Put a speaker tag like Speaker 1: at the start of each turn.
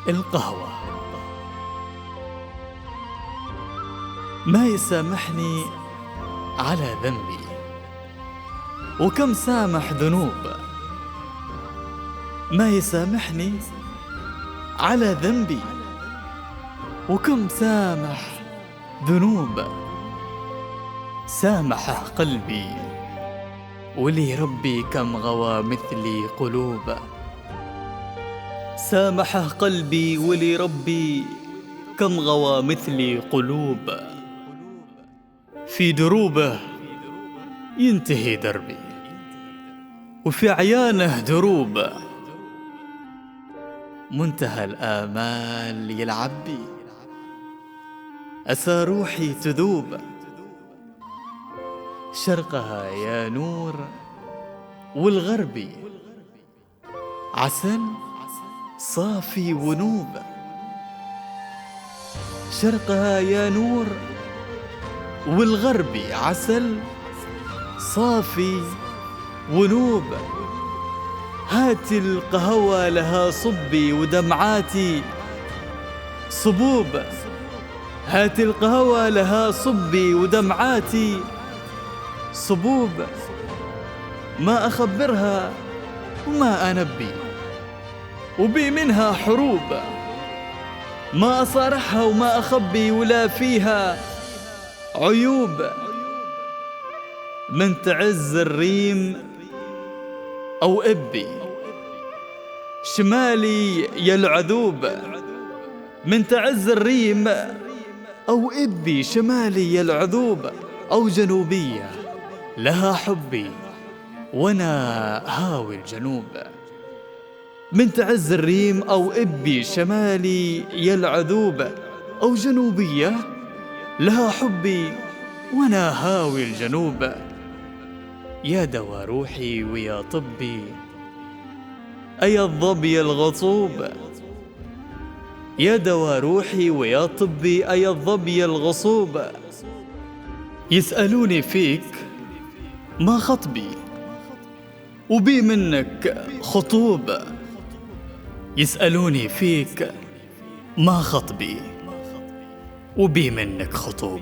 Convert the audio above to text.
Speaker 1: القهوة ما يسامحني على ذنبي، وكم سامح ذنوب. ما يسامحني على ذنبي، وكم سامح ذنوب. سامحه قلبي ولي ربي كم غوى مثلي قلوب. سامحه قلبي ولي ربي كم غوى مثلي قلوب. في دروبه ينتهي دربي، وفي عيانه دروب. منتهى الآمال يلعب بي، أسى روحي تذوب. شرقها يا نور والغربي عسل صافي ونوب. شرقها يا نور والغربي عسل صافي ونوب. هات القهوة لها صبي ودمعاتي صبوب. هات القهوة لها صبي ودمعاتي صبوب. ما أخبرها وما أنبي، وبي منها حروب. ما أصارحها وما أخبي، ولا فيها عيوب. من تعز الريم أو إبي شمالي يا العذوب. من تعز الريم أو إبي شمالي يا العذوب، أو جنوبية لها حبي وأنا هاوي الجنوب. من تعز الريم أو إبي شمالي يا العذوب، أو جنوبية لها حبي وأنا هاوي الجنوب. يا دوا روحي ويا طبي أيا الظبي الغصوب. يا دوا روحي ويا طبي أيا الظبي الغصوب. يسألوني فيك ما خطبي، وبي منك خطوب. يسألوني فيك ما خطبي، وبي منك خطوب.